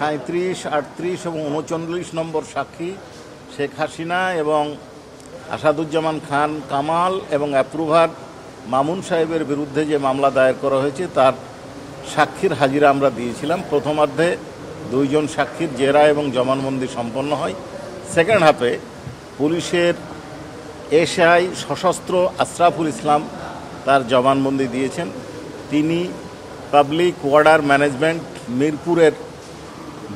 37, 38 এবং 39 নম্বর সাক্ষী শেখ হাসিনা এবং আসাদুজ্জামান খান কামাল এবং অ্যাপ্রুভার মামুন সাহেবের বিরুদ্ধে যে মামলা দায়ের করা হয়েছে তার সাক্ষীর হাজিরা আমরা দিয়েছিলাম। প্রথমার্ধে 2 জন সাক্ষীর জেরা এবং জবানবন্দি সম্পন্ন হয়। সেকেন্ড হাফে পুলিশের এসআই সশস্ত্র আশরাফুল ইসলাম তার জবানবন্দি দিয়েছেন। তিনি পাবলিক ওয়ার্ডার ম্যানেজমেন্ট মিরপুরের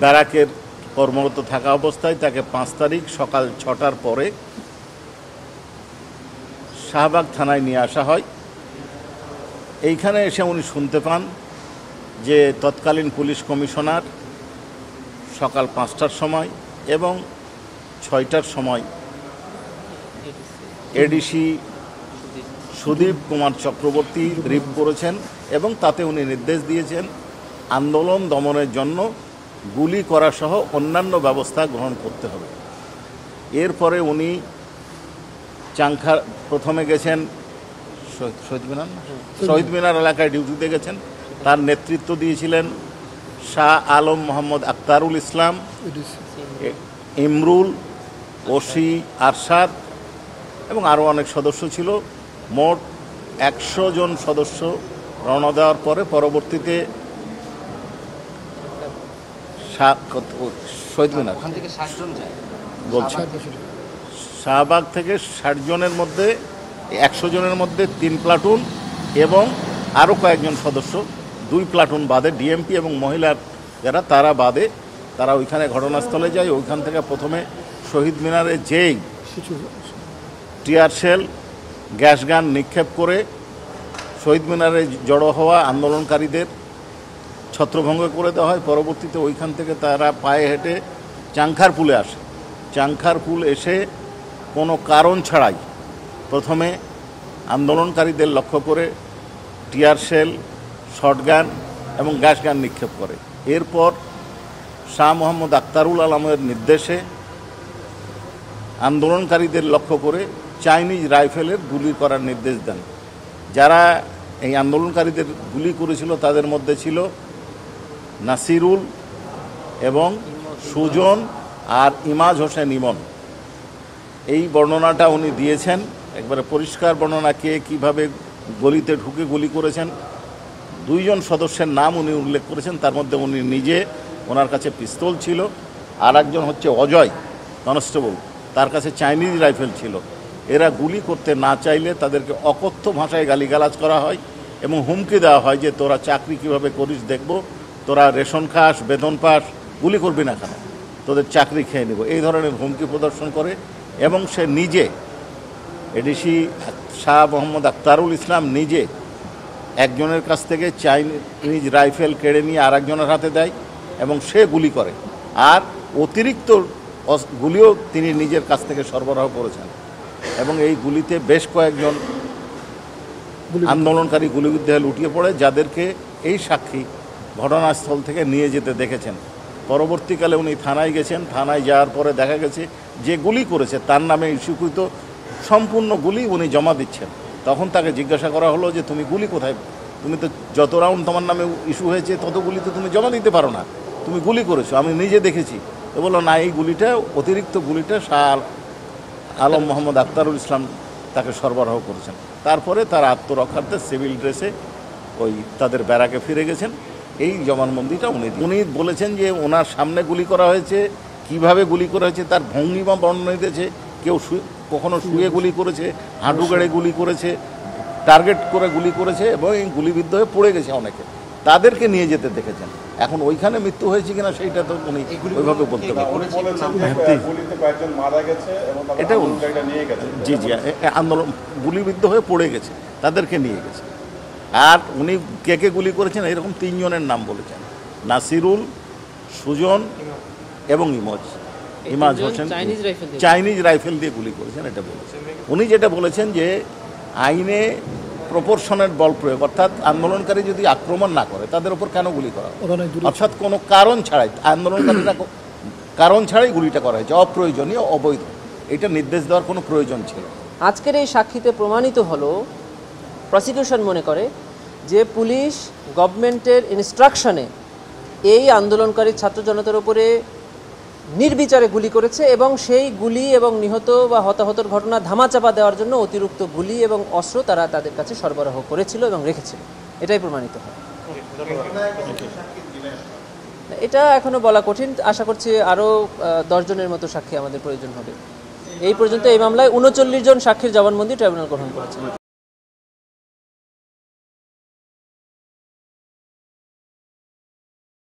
ব্যারাকের কর্মরত থাকা অবস্থায় তাকে 5 তারিখ সকাল 6টার পরে শাহবাগ থানায় নিয়ে আসা হয়। এইখানে এসে উনি শুনতে পান যে তৎকালীন পুলিশ কমিশনার সকাল 5টার সময় এবং 6টার সময় এডিসি সুদীপ কুমার চক্রবর্তী ব্রিফ করেছেন এবং তাতে উনি নির্দেশ দিয়েছেন আন্দোলন দমনের জন্য গুলি করা সহ অন্যান্য ব্যবস্থা গ্রহণ করতে হবে। এরপরে উনি চাংখার প্রথমে গেছেন শহীদ মিনার এলাকায় ডিউটিতে গেছেন। তার নেতৃত্ব দিয়েছিলেন শাহ আলম মোহাম্মদ আক্তারুল ইসলাম, ইমরুল, ওসি আরশাদ এবং আরও অনেক সদস্য ছিল। মোট 100 জন সদস্য রওনা দেওয়ার পরে পরবর্তীতে শহীদ মিনার বলছি শাহবাগ থেকে 60 জনের মধ্যে 100 জনের মধ্যে 3 প্লাটুন এবং আরও কয়েকজন সদস্য 2 প্লাটুন বাদে ডিএমপি এবং মহিলার যারা তারা বাদে তারা ওইখানে ঘটনাস্থলে যায়। ওইখান থেকে প্রথমে শহীদ মিনারে যেই টিয়ার শেল গ্যাস গান নিক্ষেপ করে শহীদ মিনারে জড়ো হওয়া আন্দোলনকারীদের ছত্রভঙ্গ করে দেওয়া হয়। পরবর্তীতে ওইখান থেকে তারা পায়ে হেঁটে চাংখার পুলে আসে। চাংখার পুল এসে কোনো কারণ ছাড়াই প্রথমে আন্দোলনকারীদের লক্ষ্য করে টিয়ার শেল, শটগান এবং গ্যাস গান নিক্ষেপ করে। এরপর শাহ মোহাম্মদ আক্তারুল আলমের নির্দেশে আন্দোলনকারীদের লক্ষ্য করে চাইনিজ রাইফেলের গুলি করার নির্দেশ দেন। যারা এই আন্দোলনকারীদের গুলি করেছিল তাদের মধ্যে ছিল নাসিরুল এবং সুজন আর ইমাজ হোসেন ইমন। এই বর্ণনাটা উনি দিয়েছেন, একবারে পরিষ্কার বর্ণনা, কে কীভাবে গলিতে ঢুকে গুলি করেছেন। 2 জন সদস্যের নাম উনি উল্লেখ করেছেন, তার মধ্যে উনি নিজে, ওনার কাছে পিস্তল ছিল। আর একজন হচ্ছে অজয় কনস্টেবল, তার কাছে চাইনিজ রাইফেল ছিল। এরা গুলি করতে না চাইলে তাদেরকে অকথ্য ভাষায় গালিগালাজ করা হয় এবং হুমকি দেওয়া হয় যে তোরা চাকরি কিভাবে করিস দেখব, তোরা রেশন খাস, বেতন পাস, গুলি করবি না কেন, তোদের চাকরি খেয়ে নেব, এই ধরনের হুমকি প্রদর্শন করে। এবং সে নিজে এডিসি শাহ মোহাম্মদ আক্তারুল ইসলাম নিজে একজনের কাছ থেকে চাইনিজ রাইফেল কেড়ে নিয়ে আর একজনের হাতে দেয় এবং সে গুলি করে। আর অতিরিক্ত গুলিও তিনি নিজের কাছ থেকে সরবরাহ করেছেন এবং এই গুলিতে বেশ কয়েকজন আন্দোলনকারী গুলিবিদ্ধ হয়ে লুটিয়ে পড়ে, যাদেরকে এই সাক্ষী ঘটনাস্থল থেকে নিয়ে যেতে দেখেছেন। পরবর্তীকালে উনি থানায় গেছেন। থানায় যাওয়ার পরে দেখা গেছে যে গুলি করেছে তার নামে ইস্যুকৃত সম্পূর্ণ গুলি উনি জমা দিচ্ছেন। তখন তাকে জিজ্ঞাসা করা হলো যে তুমি গুলি কোথায়, তুমি তো যত রাউন্ড তোমার নামে ইস্যু হয়েছে তত গুলি তো তুমি জমা দিতে পারো না, তুমি গুলি করেছো, আমি নিজে দেখেছি। তো বললো না, এই গুলিটা, অতিরিক্ত গুলিটা শাহ আলম মোহাম্মদ আক্তারুল ইসলাম তাকে সরবরাহ করেছেন। তারপরে তার আত্মরক্ষার্থে সিভিল ড্রেসে ওই তাদের ব্যারাকে ফিরে গেছেন। এই জবানবন্দিটা উনি বলেছেন যে ওনার সামনে গুলি করা হয়েছে, কিভাবে গুলি করা হয়েছে তার ভঙ্গিমা বর্ণনা দিয়েছে। কেউ কখনো শুয়ে গুলি করেছে, হাঁটু গেড়ে গুলি করেছে, টার্গেট করে গুলি করেছে এবং এই গুলিবিদ্ধ হয়ে পড়ে গেছে অনেকে, তাদেরকে নিয়ে যেতে দেখেছেন। এখন ওইখানে মৃত্যু হয়েছে কিনা সেইটা তো উনি ওইভাবে বলতে পারেন। এটা জি জি আন্দোলন গুলিবিদ্ধ হয়ে পড়ে গেছে, তাদেরকে নিয়ে গেছে। আর উনি কে কে গুলি করেছেন এরকম 3 জনের নাম বলেছেন, নাসিরুল, সুজন এবং ইমাজ হোসেন চাইনিজ রাইফেল দিয়ে গুলি করেছেন, এটা বলেছেন। উনি যেটা বলেছেন যে আইনে প্রপোর্শনের বল প্রয়োগ, অর্থাৎ আন্দোলনকারী যদি আক্রমণ না করে তাদের উপর কেন গুলি করা, অর্থাৎ কোনো কারণ ছাড়াই আন্দোলনকারীরা কারণ ছাড়াই গুলিটা করা হয়েছে, অপ্রয়োজনীয়, অবৈধ, এটা নির্দেশ দেওয়ার কোনো প্রয়োজন ছিল। আজকের এই সাক্ষীতে প্রমাণিত হলো, প্রসিকিউশন মনে করে যে পুলিশ গভর্নমেন্টের ইনস্ট্রাকশনে এই আন্দোলনকারী ছাত্র জনতার উপরে নির্বিচারে গুলি করেছে এবং সেই গুলি এবং নিহত বা হতাহতের ঘটনা ধামাচাপা দেওয়ার জন্য অতিরিক্ত গুলি এবং অস্ত্র তারা তাদের কাছে সরবরাহ করেছিল এবং রেখেছিল, এটাই প্রমাণিত হয়। এটা এখনো বলা কঠিন, আশা করছি আরও 10 জনের মতো সাক্ষী আমাদের প্রয়োজন হবে। এই পর্যন্ত এই মামলায় 39 জন সাক্ষীর জবানবন্দি ট্রাইব্যুনাল গ্রহণ করেছে।